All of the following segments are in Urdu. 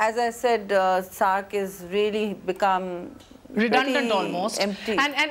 As I said, SARC is really become redundant almost, and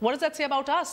What does that say about us?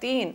3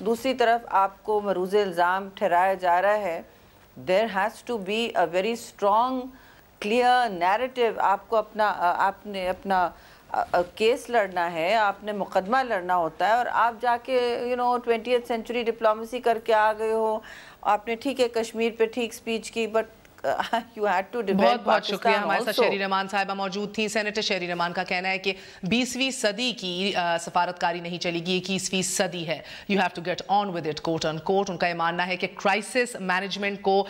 دوسری طرف آپ کو مروز الزام ٹھہرایا جا رہا ہے. There has to be a very strong clear narrative. آپ کو آپ نے اپنا کیس لڑنا ہے, آپ نے مقدمہ لڑنا ہوتا ہے, اور آپ جا کے 20th سینچری ڈپلومیسی کر کے آ گئے ہو. آپ نے ٹھیک ہے کشمیر پہ ٹھیک سپیچ کی, بٹ بہت بہت شکریہ. ہمارے ساتھ شہری رحمان صاحبہ موجود تھیں. سینیٹر شہری رحمان کا کہنا ہے کہ 20ویں صدی کی سفارتکاری نہیں چلے گی, 21ویں صدی ہے. You have to get on with it quote unquote. ان کا یہ ماننا ہے کہ کرائسس مینجمنٹ کو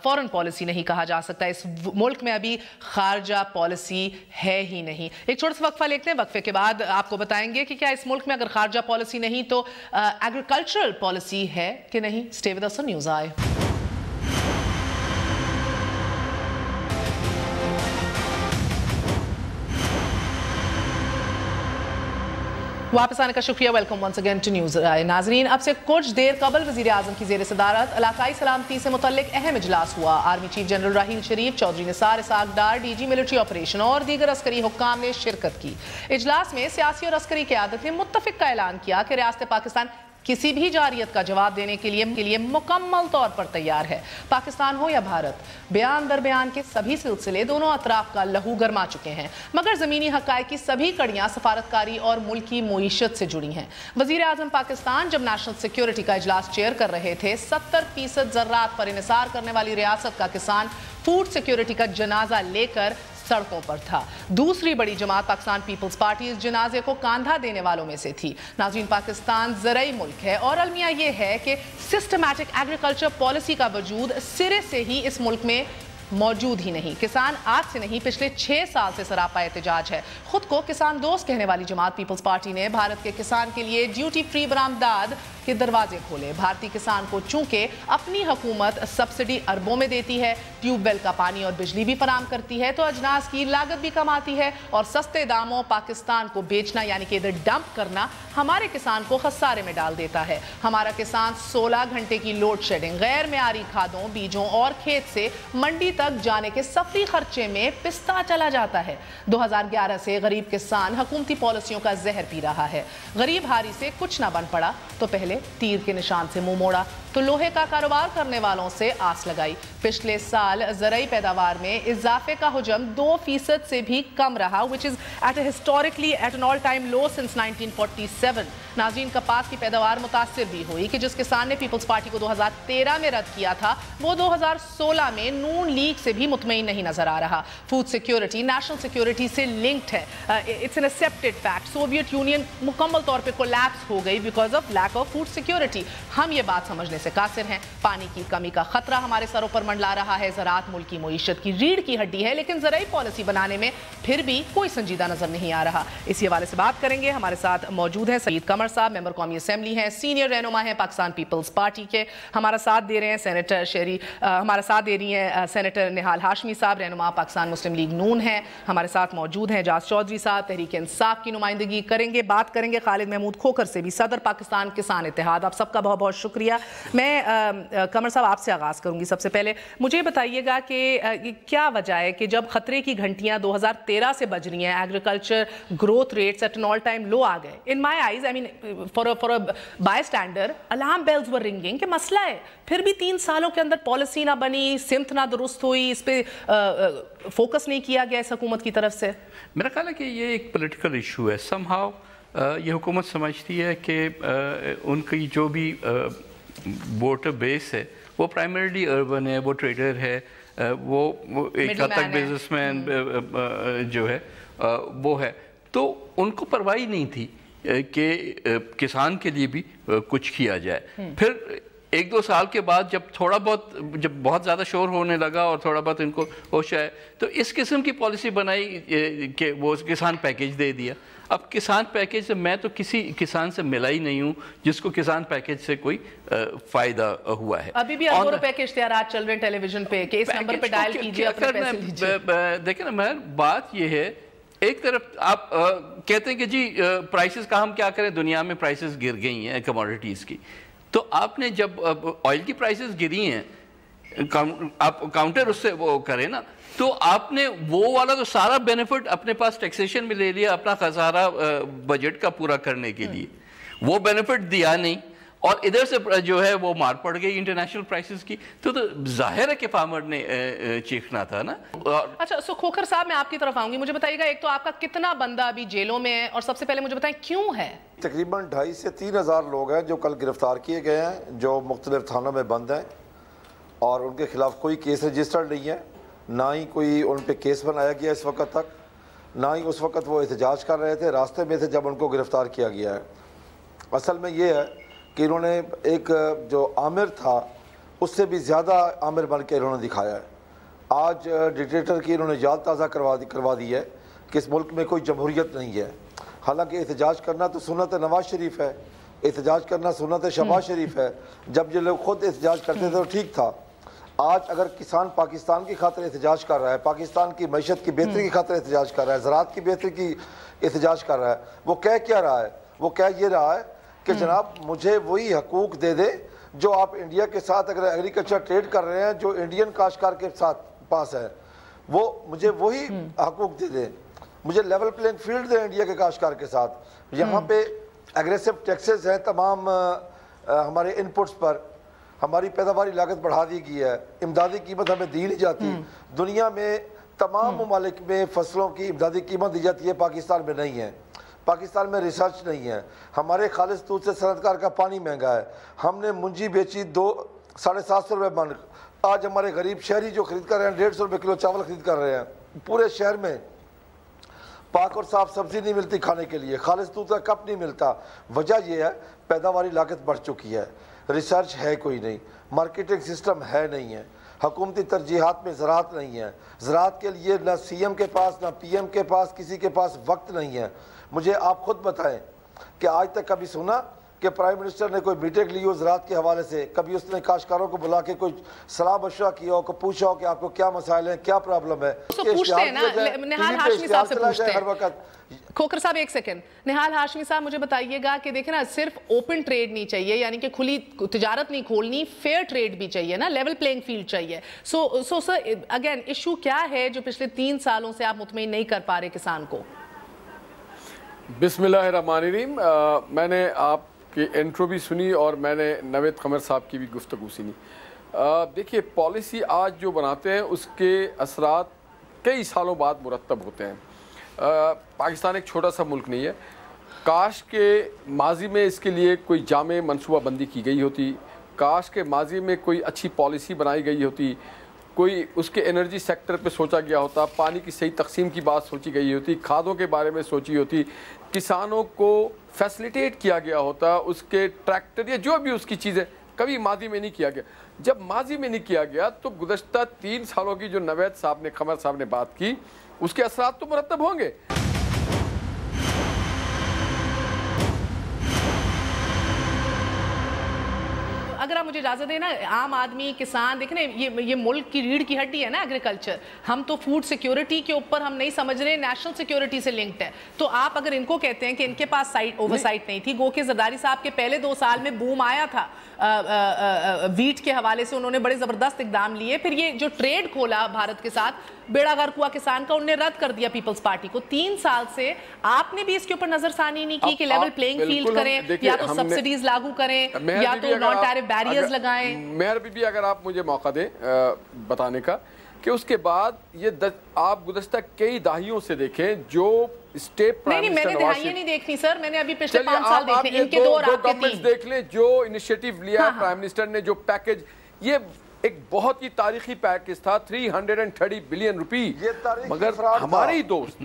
فورن پالیسی نہیں کہا جا سکتا. اس ملک میں ابھی خارجہ پالیسی ہے ہی نہیں. ایک چھوٹا سا وقفہ لیتے ہیں, وقفے کے بعد آپ کو بتائیں گے کہ کیا اس ملک میں اگر خارجہ پالیسی نہیں تو ایگریکلچرل پالیسی ہے کہ نہیں. Stay with us on news آئی. واپس آنے کا شکریہ. Welcome once again to news. ناظرین, اب سے کچھ دیر قبل وزیر اعظم کی زیر صدارت علاقائی سلامتی سے متعلق اہم اجلاس ہوا. Army chief general Raheel Sharif, Chaudhry Nisar Ishaq Dar, D G military operation اور دیگر عسکری حکام نے شرکت کی. اجلاس میں سیاسی اور عسکری قیادت نے متفق کا اعلان کیا کہ ریاست پاکستان کسی بھی جارحیت کا جواب دینے کے لیے مکمل طور پر تیار ہے. پاکستان ہو یا بھارت, بیان در بیان کے سبھی سلسلے دونوں اطراف کا لہو گرما چکے ہیں, مگر زمینی حقائق کی سبھی کڑیاں سفارتکاری اور ملکی معیشت سے جڑی ہیں. وزیر اعظم پاکستان جب نیشنل سیکیورٹی کا اجلاس چیئر کر رہے تھے, 70% ذرات پر انحصار کرنے والی ریاست کا کسان فوڈ سیکیورٹی کا جنازہ لے کر سڑکوں پر تھا. دوسری بڑی جماعت پاکستان پیپلز پارٹی اس جنازے کو کاندھا دینے والوں میں سے تھی. ناظرین, پاکستان زرعی ملک ہے اور المیہ یہ ہے کہ سسٹمیٹک ایگریکلچر پالیسی کا وجود سرے سے ہی اس ملک میں موجود ہی نہیں. کسان آج سے نہیں پچھلے 6 سال سے سراپا احتجاج ہے. خود کو کسان دوست کہنے والی جماعت پیپلز پارٹی نے بھارت کے کسان کے لیے ڈیوٹی فری برآمدات کے دروازے کھولے. بھارتی کسان کو چونکہ اپنی حکومت سبسڈی اربوں میں دیتی ہے, ٹیوب ویل کا پانی اور بجلی بھی فراہم کرتی ہے, تو اجناس کی لاگت بھی کم آتی ہے, اور سستے داموں پاکستان کو بیچنا یعنی کہ ادھر ڈمپ کرنا ہمارے کسان کو خسارے میں ڈال دیتا ہے. ہمارا کسان 16 گھنٹے کی لوڈ شیڈنگ, غیر معیاری کھادوں, بیجوں اور کھیت سے منڈی تک جانے کے سفری خرچے میں پستا چلا جاتا ہے. 2011 سے غریب کسان حکومتی پالیسیوں کا زہر پی رہا ہے. غریب ہاری سے کچھ نہ بن پڑا تو پہلے تیر کے نشان سے منہ موڑا, تو لوہے کا کاروبار کرنے والوں سے آس لگائی. پچھلے سال زرعی پیداوار میں اضافے کا حجم 2% سے بھی کم رہا, which is at an all-time low since 1947. ناظرین, کپاس کی پیداوار متاثر بھی ہوئی کہ جس کسان نے پیپلز پارٹی کو 2013 میں رد کیا تھا, وہ 2016 میں نون لیگ سے بھی مطمئن نہیں نظر آ رہا. فوڈ سیکیورٹی نیشنل سیکیورٹی سے لنکڈ ہے. It's an accepted fact. Soviet Union مکمل طور پہ کولیپس ہو گئی because of lack of food security. ہم یہ بات سمجھنے سے قاصر ہیں. پانی کی کمی کا خطرہ ہمارے سروں پر منڈلا رہا ہے. زراعت ملک کی معیشت کی ریڑھ کی ہڈی ہے, لیکن زرعی پالیسی بنانے میں پھر بھی کوئی سنجیدہ نظر نہیں آ رہا. اسی حوالے سے بات کریں گے. ہمارے ساتھ موجود ہیں سعید قمر صاحب, ممبر قومی اسمبلی ہیں, سینئر رہنما ہیں پاکستان پیپلز پارٹی کے. ہمارا ساتھ دے رہے ہیں سینیٹر ہمارا ساتھ دے رہی ہیں سینیٹر نہال ہاشمی صاحب, رہنما پاکستان مسلم لیگ نون ہیں. ہمارے ساتھ موجود ہیں اعجاز چودھری صاحب, تحریک انصاف کی نمائندگی کریں گے. بات کریں گے خالد محمود کھوکھر سے بھی, صدر پاکستان کسان اتحاد. آپ سب کا بہت بہت شکریہ. میں قمر صاحب آپ سے آغاز کروں گی. سب سے پہلے مجھے بتائیے گا کہ کیا وجہ ہے کہ جب خطرے کی گھنٹیاں 2013 سے بج رہی ہیں, agriculture growth rates at an all time low آ گئے. In my eyes, I mean for a bystander, alarm bells were ringing کہ مسئلہ ہے, پھر بھی 3 سالوں کے اندر پالیسی نہ بنی, سمت نہ درست ہوئی, اس پہ فوکس نہیں کیا گیا اس حکومت کی طرف سے. میرا خیال ہے کہ یہ ایک پولیٹیکل ایشو ہے. سم ہاؤ یہ حکومت سمجھتی ہے کہ ان کی جو بھی ووٹر بیس ہے وہ پرائمریلی اربن ہے, وہ ٹریڈر ہے, وہ ایک حد تک بزنس مین جو ہے وہ ہے. تو ان کو پرواہ نہیں تھی کہ کسان کے لیے بھی کچھ کیا جائے. پھر 1-2 سال کے بعد جب بہت زیادہ شور ہونے لگا اور تھوڑا بہت ان کو ہوش آئے, تو اس قسم کی پالیسی بنائی کہ وہ کسان پیکیج دے دیا. اب کسان پیکیج سے میں تو کسی کسان سے ملا ہی نہیں ہوں جس کو کسان پیکیج سے کوئی فائدہ ہوا ہے. ابھی بھی اربوں روپے کے اشتہارات چل رہے ہیں ٹیلی ویژن پہ کہ اس نمبر پہ ڈائل کیجئے, اپنے پیسے لیجئے. دیکھیں نا, میں بات یہ ہے, ایک طرف آپ کہتے ہیں کہ جی پرائسز کا ہم کیا کریں, دنیا میں پرائسز گر گئی ہیں کموڈیٹیز کی. تو آپ نے جب آئل کی پرائسز گری ہیں, آپ کاؤنٹر اس سے وہ کریں نا, تو آپ نے وہ والا تو سارا بینیفٹ اپنے پاس ٹیکسیشن میں لے لیا اپنا خسارہ بجٹ کا پورا کرنے کے لیے. وہ بینیفٹ دیا نہیں, اور ادھر سے جو ہے وہ مار پڑ گئی انٹرنیشنل پرائسز کی، تو ظاہر ہے کہ فارمر نے چیخنا تھا نا۔ اچھا سو کھوکھر صاحب میں آپ کی طرف آؤں گی، مجھے بتائیے گا ایک تو آپ کا کتنا بندہ ابھی جیلوں میں ہے، اور سب سے پہلے مجھے بتائیں کیوں ہے؟ تقریباً 2,500 سے 3,000 لوگ ہیں جو کل گرفتار کیے گئے ہیں، جو مختلف تھانوں میں بند ہیں، اور ان کے خلاف کوئی کیس رجسٹرڈ نہیں ہے، نہ ہی کوئی ان پہ کیس بنایا گیا اس وقت تک، نہ ہی اس وقت وہ احتجاج کر رہے تھے، راستے میں تھے جب ان کو گرفتار کیا گیا ہے۔ اصل میں یہ ہے کہ انہوں نے ایک جو عامر تھا اس سے بھی زیادہ عامر بن کے انہوں نے دکھایا ہے۔ آج ڈکٹیٹر کی انہوں نے یاد تازہ کروا دی ہے کہ اس ملک میں کوئی جمہوریت نہیں ہے، حالانکہ احتجاج کرنا تو سنت نواز شریف ہے، احتجاج کرنا سنت شہباز شریف ہے، جب یہ لوگ خود احتجاج کرتے تھے تو ٹھیک تھا۔ آج اگر کسان پاکستان کی خاطر احتجاج کر رہا ہے، پاکستان کی معیشت کی بہتری کی خاطر احتجاج کر رہا ہے، زراعت کی بہتری کی احتجاج کر رہا ہے، وہ کہہ کیا رہا ہے؟ وہ کہہ یہ رہا ہے کہ جناب مجھے وہی حقوق دے دے جو آپ انڈیا کے ساتھ اگر ایگریکلچر ٹریڈ کر رہے ہیں، جو انڈین کاشتکار کے ساتھ پاس ہے، وہ مجھے وہی حقوق دے دیں، مجھے لیول پلینگ فیلڈ دیں انڈیا کے کاشتکار کے ساتھ۔ یہاں پہ ایگریسو ٹیکسز ہیں تمام ہمارے ان پٹس پر، ہماری پیداواری لاگت بڑھا دی گئی ہے، امدادی قیمت ہمیں دی نہیں جاتی۔ دنیا میں تمام ممالک میں فصلوں کی امدادی قیمت دی جاتی ہے، پاکستان میں نہیں ہے۔ پاکستان میں ریسرچ نہیں ہے، ہمارے خالص دودھ سے صنعت کار کا پانی مہنگا ہے، ہم نے منجی بیچی 750 روپے من، آج ہمارے غریب شہری جو خرید کر رہے ہیں 150 روپے کلو چاول خرید کر رہے ہیں۔ پورے شہر میں پاک اور صاف سبزی نہیں ملتی کھانے کے لیے، خالص دودھ کا کپ نہیں ملتا۔ وجہ یہ ہے پیداواری لاگت بڑھ چکی ہے، ریسرچ ہے کوئی نہیں، مارکیٹنگ سسٹم ہے نہیں ہے، حکومتی ترجیحات میں زراعت نہیں ہے، زراعت کے لیے نہ سی ایم کے پاس نہ پی ایم کے پاس کسی کے پاس وقت نہیں ہے۔ مجھے آپ خود بتائیں کہ آج تک کبھی سنا کہ پرائم منسٹر نے کوئی میٹنگ لی ہو زراعت کے حوالے سے؟ کبھی اس نے کاشتکاروں کو بلا کے کوئی صلاح مشورہ کیا ہو، کو پوچھا ہو کہ آپ کو کیا مسائل ہیں، کیا پرابلم ہے؟ پوچھتے ہیں نا، نہال ہاشمی صاحب سے پوچھتے ہیں۔ کھوکھر صاحب ایک سیکنڈ، نہال ہاشمی صاحب مجھے بتائیے گا کہ دیکھیں نا، صرف اوپن ٹریڈ نہیں چاہیے، یعنی کہ کھلی تجارت نہیں کھولنی، فیئر ٹریڈ بھی چاہیے نا، لیول پلینگ فیلڈ چاہیے۔ سو سر اگین ایشو کیا ہے جو پچھلے 3 سالوں سے آپ مطمئن نہیں کر پا رہے کسان کو؟ بسم اللہ الرحمن الرحیم۔ میں نے آپ کی انٹرو بھی سنی اور میں نے نوید قمر صاحب کی بھی گفتگو سنی۔ دیکھیے پالیسی آج جو بناتے ہیں اس کے اثرات کئی سالوں بعد مرتب ہوتے ہیں۔ پاکستان ایک چھوٹا سا ملک نہیں ہے، کاش کے ماضی میں اس کے لیے کوئی جامع منصوبہ بندی کی گئی ہوتی، کاش کے ماضی میں کوئی اچھی پالیسی بنائی گئی ہوتی، کوئی اس کے انرجی سیکٹر پہ سوچا گیا ہوتا، پانی کی صحیح تقسیم کی بات سوچی گئی ہوتی، کھادوں کے بارے میں سوچی ہوتی، کسانوں کو فیسلیٹیٹ کیا گیا ہوتا، اس کے ٹریکٹر یا جو بھی اس کی چیزیں، کبھی ماضی میں نہیں کیا گیا۔ جب ماضی میں نہیں کیا گیا تو گزشتہ 3 سالوں کی جو نوید صاحب نے قمر صاحب نے بات کی اس کے اثرات تو مرتب ہوں گے۔ اگر آپ مجھے اجازت دیں نا، عام آدمی کسان دیکھیں یہ ملک کی ریڑھ کی ہڈی ہے نا ایگریکلچر، ہم تو فوڈ سیکیورٹی کے اوپر ہم نہیں سمجھ رہے، نیشنل سیکیورٹی سے لنکڈ ہے۔ تو آپ اگر ان کو کہتے ہیں کہ ان کے پاس اوور سائٹ نہیں تھی، گو کہ زرداری صاحب کے پہلے 2 سال میں بوم آیا تھا ویٹ کے حوالے سے، انہوں نے بڑے زبردست اقدام لیے، پھر یہ جو ٹریڈ کھولا بھارت کے ساتھ بیڑا غرق ہوا کسان کا، انہوں نے رد کر دیا پیپلز پارٹی کو۔ 3 سال سے آپ نے بھی اس کے اوپر نظر ثانی نہیں کی کہ لیول پلینگ فیلڈ کریں، یا تو سبسڈیز لاگو کریں یا تو نان ٹیرف بیریئرز لگائیں۔ مہر بی بی اگر آپ مجھے موقع دیں بتانے کا کہ اس کے بعد یہ آپ گزشتہ کئی دہائیوں سے دیکھیں جو اسٹیٹ پرائم منسٹر میں نے دہائیاں نہیں دیکھنی سر، میں نے ابھی پچھلے 5 سال دیکھنے، ان کے 2 اور آپ کے 3 دیکھ لیں جو انیشیٹیو لیا پرائم منسٹر نے، جو پیکج، یہ ایک بہت ہی تاریخی پیکج تھا 330 بلین روپی، مگر ہمارے ہی دوست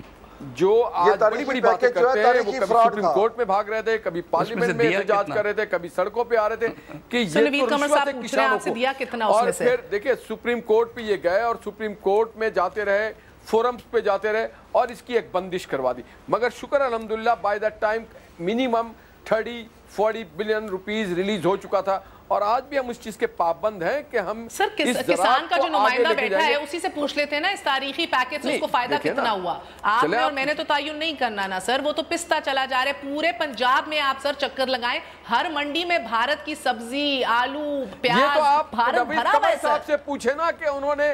جو آج بڑی بڑی باتیں کرتے ہیں وہ کبھی سپریم کورٹ میں بھاگ رہے تھے، کبھی پارلیمنٹ میں احتجاج کر رہے تھے، کبھی سڑکوں پہ آ رہے تھے کہ یہ تو رشوت ہے کسانوں کو۔ اور پھر دیکھیں سپریم کورٹ پہ یہ گئے اور سپریم کورٹ میں جاتے رہے، فورمز پہ جاتے رہے اور اس کی ایک بندش کروا دی، مگر شکر الحمدللہ by that time minimum 30-40 billion rupees release ہو چکا تھا، اور آج بھی ہم اس چیز کے پابند ہیں کہ ہم سر کسان کا جو نمائندہ بیٹھا ہے اسی سے پوچھ لیتے ہیں نا اس تاریخی پیکج سے اس کو فائدہ کتنا ہوا۔ آپ نے اور میں نے تو تعین نہیں کرنا نا سر، وہ تو پستا چلا جا رہے، پورے پنجاب میں آپ سر چکر لگائیں، ہر منڈی میں بھارت کی سبزی، آلو، پیاز، بھارت بھرا ہوا ہے سر۔ صاحب سے پوچھے نا کہ انہوں نے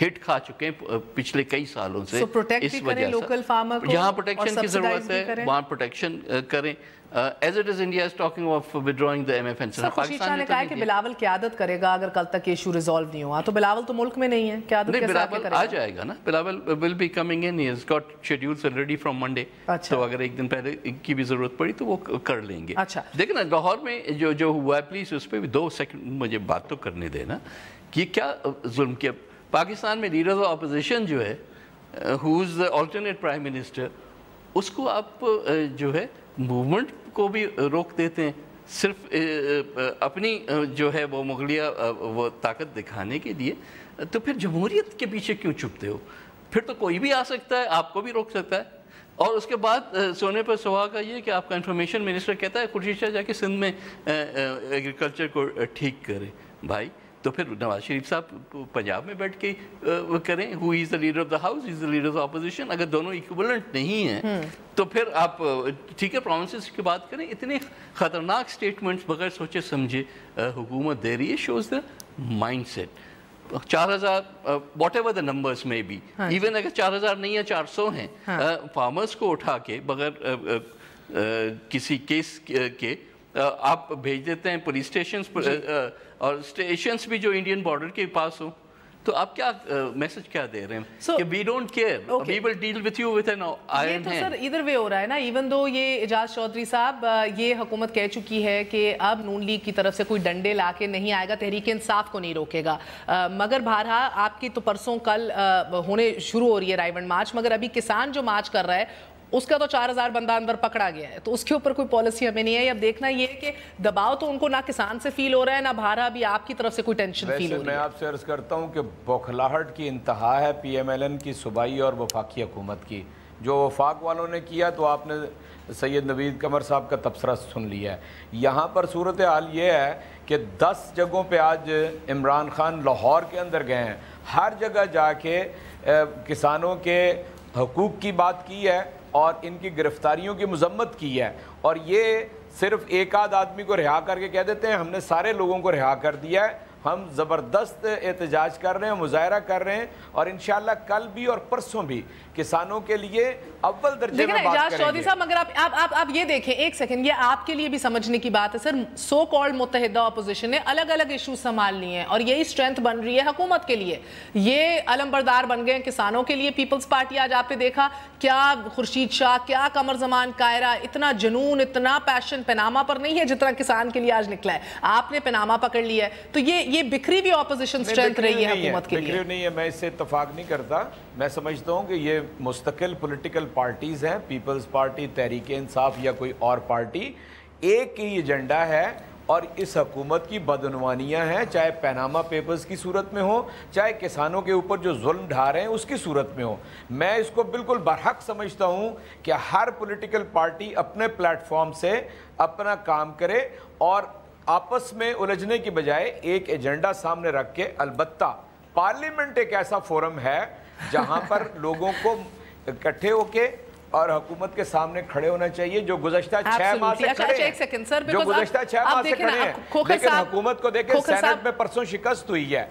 ہٹ کھا چکے ہیں پچھلے کئی سالوں سے. اس وجہ سے یہاں پروٹیکشن کی ضرورت ہے, وہاں پروٹیکشن کریں. As it is, India is talking of withdrawing the MFN. سر خورشید شاہ نے کہا ہے کہ بلاول قیادت کرے گا اگر کل تک ایشو ریزالو نہیں ہوا. تو بلاول تو ملک میں نہیں ہے, قیادت کیسے آگے کرے گا؟ آ جائے گا نا, Bilawal will be coming in. He has got schedules already from Monday. تو اگر ایک دن پہلے کی بھی ضرورت پڑی تو وہ کر لیں گے. دیکھیں نا لاہور میں جو ہوا ہے, پلیز اس پہ بھی 2 سیکنڈ مجھے بات تو کرنے دینا. یہ کیا ظلم کیا پاکستان میں لیڈر آف اپوزیشن جو ہے, who is the alternate prime minister, اس کو آپ جو ہے موومنٹ کو بھی روک دیتے ہیں صرف اپنی جو ہے وہ مغلیہ وہ طاقت دکھانے کے لیے. تو پھر جمہوریت کے پیچھے کیوں چھپتے ہو؟ پھر تو کوئی بھی آ سکتا ہے, آپ کو بھی روک سکتا ہے. اور اس کے بعد سونے پر سہاگا یہ کہ آپ کا انفارمیشن منسٹر کہتا ہے خورشید شاہ جا کے سندھ میں ایگریکلچر کو ٹھیک کرے. بھائی تو پھر نواز شریف صاحب پنجاب میں بیٹھ کے کریں. Who is the leader of the house, is the leader of opposition. اگر دونوں ایکوولنٹ نہیں ہیں تو پھر آپ ٹھیک ہے پروونسز کی بات کریں. اتنے خطرناک سٹیٹمنٹس بغیر سوچے سمجھے حکومت دے رہی ہے. شوز دا مائنڈ سیٹ. 4000 واٹ ایور دا نمبرز میں بھی, ایون اگر 4000 نہیں ہے 400 ہیں, فارمرز کو اٹھا کے بغیر کسی کیس کے آپ بھیج دیتے ہیں پولیس اسٹیشنز اور اسٹیشنز بھی جو انڈین بارڈر کے پاس ہوں. تو آپ کیا میسج کیا دے رہے ہیں کہ we don't care, we will deal with you with an iron hand. یہ تو سر ادھر وے ہو رہا ہے نا. ایون دو یہ اعجاز چودھری صاحب یہ حکومت کہہ چکی ہے کہ اب نون لیگ کی طرف سے کوئی ڈنڈے لا کے نہیں آئے گا, تحریک انصاف کو نہیں روکے گا. مگر بہرحال آپ کی تو پرسوں کل ہونے شروع ہو رہی ہے رائیونڈ مارچ, مگر ابھی کسان جو مارچ کر رہا ہے اس کا تو 4000 بندہ اندر پکڑا گیا ہے. تو اس کے اوپر کوئی پالیسی ہمیں نہیں ہے. اب دیکھنا یہ ہے کہ دباؤ تو ان کو نہ کسان سے فیل ہو رہا ہے نہ بھارا بھی آپ کی طرف سے کوئی ٹینشن فیل ہو رہی ہے. میں آپ سے عرض کرتا ہوں کہ بوکھلاہٹ کی انتہا ہے پی ایم ایل این کی صوبائی اور وفاقی حکومت کی. جو وفاق والوں نے کیا تو آپ نے سید نوید قمر صاحب کا تبصرہ سن لیا ہے. یہاں پر صورتحال یہ ہے کہ 10 جگہوں پہ آج عمران خان لاہور کے اندر گئے ہیں. ہر جگہ جا کے کسانوں کے حقوق کی بات کی ہے اور ان کی گرفتاریوں کی مذمت کی ہے. اور یہ صرف ایک آدھ آدمی کو رہا کر کے کہہ دیتے ہیں ہم نے سارے لوگوں کو رہا کر دیا ہے. ہم زبردست احتجاج کر رہے ہیں, مظاہرہ کر رہے ہیں, اور انشاءاللہ کل بھی اور پرسوں بھی کسانوں کے لیے اول درجے میں بات کریں گے. چودھری صاحب مگر آپ یہ دیکھیں ایک سیکنڈ, یہ آپ کے لیے بھی سمجھنے کی بات ہے سر. سو کالڈ متحدہ اپوزیشن نے الگ الگ ایشوز سنبھال لی ہیں اور یہی اسٹرینتھ بن رہی ہے حکومت کے لیے. یہ علم بردار بن گئے کسانوں کے لیے. پیپلز پارٹی آج آپ نے دیکھا کیا خورشید شاہ, کیا قمر زمان کائرہ, اتنا جنون اتنا پیشن پیناما پر نہیں ہے جتنا کسان کے لیے آج نکلا ہے. آپ نے پیناما پکڑ لیا ہے تو یہ بکھری بھی اپوزیشن اسٹرینتھ رہی ہے حکومت کے لیے. بکھری نہیں ہے, میں اس سے اتفاق نہیں کرتا. میں سمجھتا ہوں کہ یہ مستقل پولیٹیکل پارٹیز ہیں, پیپلز پارٹی, تحریک انصاف یا کوئی اور پارٹی. ایک ہی ایجنڈا ہے اور اس حکومت کی بدعنوانیاں ہیں, چاہے پیناما پیپرز کی صورت میں ہو, چاہے کسانوں کے اوپر جو ظلم ڈھا رہے ہیں اس کی صورت میں ہو. میں اس کو بالکل برحق سمجھتا ہوں کہ ہر پولیٹیکل پارٹی اپنے پلیٹ فارم سے اپنا کام کرے اور آپس میں الجھنے کی بجائے ایک ایجنڈا سامنے رکھ کے. البتہ پارلیمنٹ ایک ایسا فورم ہے جہاں پر لوگوں کو اکٹھے ہو کے اور حکومت کے سامنے کھڑے ہونا چاہیے. جو گزشتہ 6 ماہ سے کھڑے ہیں, جو گزشتہ 6 ماہ سے کھڑے ہیں, لیکن حکومت کو دیکھیں سینٹ میں پرسوں شکست ہوئی ہے.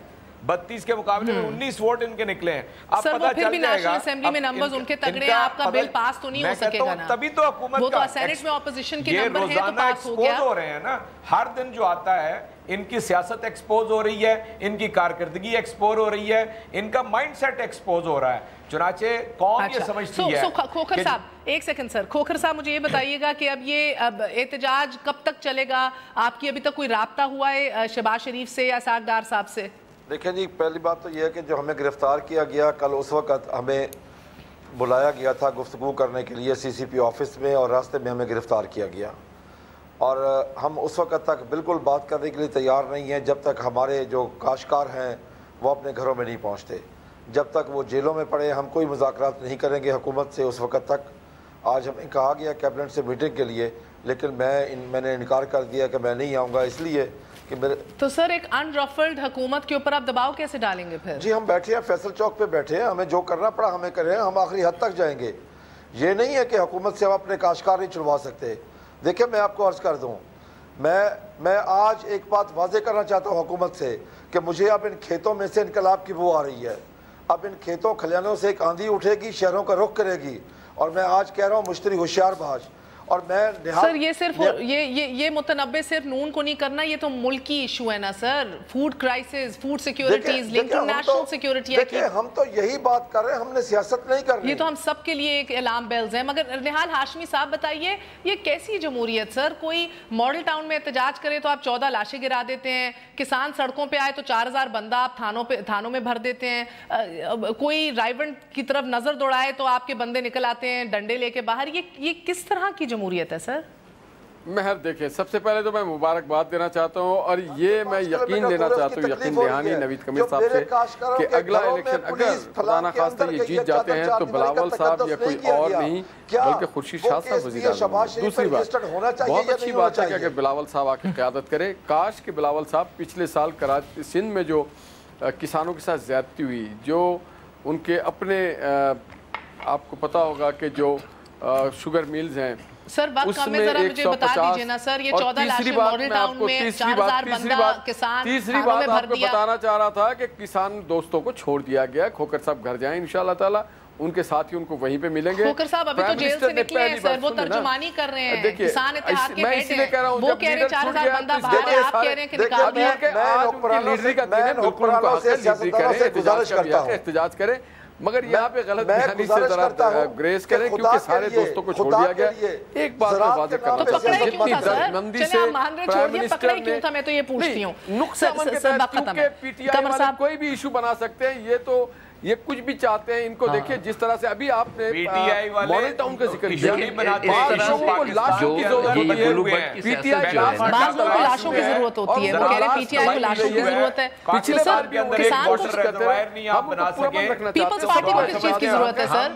32 کے مقابلے میں 19 ووٹ ان کے نکلے ہیں. اب پتہ چل جائے گا اسمبلی میں نمبرز ان کے تگڑے ہیں, آپ کا بل پاس تو نہیں ہو سکے گا نا. تبھی تو حکومت وہ تو سینٹ میں اپوزیشن کے نمبر ہیں تو پاس ہو گیا. ایکسپوز ہو رہے ہیں نا, ہر دن جو آتا ہے ان کی سیاست ایکسپوز ہو رہی ہے, ان کی کارکردگی ایکسپوز ہو رہی ہے, ان کا مائنڈ سیٹ ایکسپوز ہو رہا ہے. چنانچہ قوم یہ سمجھتی ہے. کھوکھر صاحب ایک سیکنڈ سر, کھوکھر صاحب مجھے یہ بتائیے گا کہ اب احتجاج کب تک چلے گا؟ آپ کی ابھی تک کوئی رابطہ ہوا ہے شہباز شریف سے یا اسحاق ڈار صاحب سے؟ دیکھیں جی, پہلی بات تو یہ ہے کہ جو ہمیں گرفتار کیا گیا کل, اس وقت ہمیں بلایا گیا تھا گفتگو کرنے کے لیے CCP آفس میں, اور راستے میں ہمیں گرفتار کیا گیا. اور ہم اس وقت تک بالکل بات کرنے کے لیے تیار نہیں ہیں جب تک ہمارے جو کاشتکار ہیں وہ اپنے گھروں میں نہیں پہنچتے. جب تک وہ جیلوں میں پڑے ہم کوئی مذاکرات نہیں کریں گے حکومت سے اس وقت تک. آج ہمیں کہا گیا کیبنٹ سے میٹنگ کے لیے, لیکن میں نے انکار کر دیا کہ میں نہیں آؤں گا, اس لیے کہ تو سر ایک انرفلڈ حکومت کے اوپر آپ دباؤ کیسے ڈالیں گے پھر؟ جی ہم بیٹھے ہیں فیصل چوک پہ بیٹھے ہیں, ہمیں جو کرنا پڑا ہمیں کریں, ہم آخری حد تک جائیں گے. یہ نہیں ہے کہ حکومت سے ہم اپنے کاشتکار نہیں چھڑوا سکتے. دیکھیں میں آپ کو عرض کر دوں, میں آج ایک بات واضح کرنا چاہتا ہوں حکومت سے کہ مجھے اب ان کھیتوں میں سے انقلاب کی بو آ رہی ہے. اب ان کھیتوں کھلیانوں سے ایک آندھی اٹھے گی, شہروں کا رخ کرے گی. اور میں آج کہہ رہا ہوں مشتری ہوشیار باش. اور میں سر یہ صرف یہ متنبع صرف نون کو نہیں کرنا, یہ تو ملکی ایشو ہے نا sir. Food crisis, food securities link to national security. دیکھیں ہم تو یہی بات کر رہے ہیں, ہم نے سیاست نہیں کرنی. یہ تو ہم سب کے لیے ایک الارم بیلز ہیں. مگر نہال ہاشمی صاحب بتائیے یہ کیسی جمہوریت سر؟ کوئی ماڈل ٹاؤن میں احتجاج کرے تو آپ 14 لاشیں گرا دیتے ہیں, کسان سڑکوں پہ آئے تو 4000 بندہ آپ تھانوں میں بھر دیتے ہیں, کوئی رائیونٹ کی طرف نظر دوڑائے تو آپ کے بندے نکل آتے ہیں ڈنڈے لے کے باہر. یہ کس طرح کی جمہوریت ہے سر؟ مہر دیکھیں, سب سے پہلے تو میں مبارکباد دینا چاہتا ہوں اور یہ میں یقین دینا چاہتا ہوں, یقین دہانی نوید قمر صاحب سے کہ اگلا الیکشن اگر خدا نخواستہ یہ جیت جاتے ہیں تو بلاول صاحب یا کوئی اور نہیں بلکہ خورشید شاہ صاحب وزیر اعظم. دوسری بات, بہت اچھی بات ہے کہ اگر بلاول صاحب آ کے قیادت کرے. کاش کہ بلاول صاحب پچھلے سال سندھ میں جو کسانوں کے ساتھ زیادتی ہوئی, جو ان کے اپنے آپ کو پتا ہوگا کہ جو شوگر میلز ہیں سر, وقت کم ہے, ذرا مجھے بتا دیجئے نا سر. یہ 14 لاشیں ماڈل ٹاؤن میں 4000 بندہ کسان. تیسری بات آپ کو بتانا چاہ رہا تھا کہ کسان دوستوں کو چھوڑ دیا گیا. کھوکر صاحب گھر جائیں انشاءاللہ تعالی, ان کے ساتھی ان کو وہیں پہ ملیں گے. کھوکر صاحب ابھی تو جیل سے نکلے ہیں سر, وہ ترجمانی کر رہے ہیں, کسان اتحاد کے ہیڈ ہیں, وہ کہہ رہے ہیں 4000 بندہ باہر ہے, آپ کہہ رہے ہیں کہ نکال دیا. احتجاج کریں مگر یہاں پہ غلط بیانی سے ذرا گریس کریں کیونکہ سارے دوستوں کو چھوڑ دیا گیا. ایک بات میں واضح کرنا تو پکڑے کیوں تھا سر؟ چلے آپ مان رہے چھوڑ دیا, پکڑے کیوں تھا؟ میں تو یہ پوچھتی ہوں. نقص عمل کے تحت کیونکہ پی ٹی آئی والے کوئی بھی ایشو بنا سکتے ہیں, یہ تو یہ کچھ بھی چاہتے ہیں. ان کو دیکھیں جس طرح سے ابھی آپ نے ماڈل ٹاؤن کا ذکر کیا, لاشوں کی ضرورت ہوتی ہے. پی ٹی آئی بعض لوگوں کو لاشوں کی ضرورت ہوتی ہے, وہ کہہ رہے ہیں پی ٹی آئی کو لاشوں کی ضرورت ہے. پچھلے سال بھی کسان پیپلز پارٹی کو کس چیز کی ضرورت ہے سر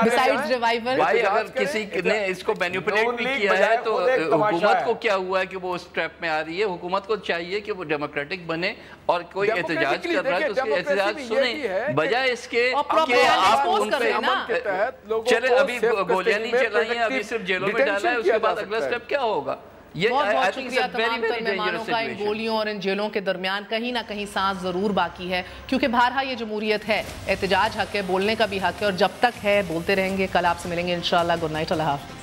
بسائڈز ریوائیول؟ بھائی اگر کسی نے اس کو مینیپولیٹ بھی کیا ہے تو حکومت کو کیا ہوا ہے کہ وہ اس ٹریپ میں آ رہی ہے؟ حکومت کو چاہیے کہ وہ ڈیموکریٹک بنے اور کوئی احتجاج کر رہا ہے تو اس کے احتجاج سنیں, بجائے اس کے کہ آپ ان پہ چلے ابھی گولیاں نہیں چلائی ہیں, ابھی صرف جیلوں میں ڈالا ہے, اس کے بعد اگلا سٹیپ کیا ہوگا؟ بہت شکریہ تمام تر مہمانوں کا. ان گولیوں اور ان جیلوں کے درمیان کہیں نہ کہیں سانس ضرور باقی ہے, کیونکہ بہرحال یہ جمہوریت ہے, احتجاج حق ہے, بولنے کا بھی حق ہے, اور جب تک ہے بولتے رہیں گے. کل آپ سے ملیں گے انشاءاللہ. گڈ نائٹ, اللہ حافظ.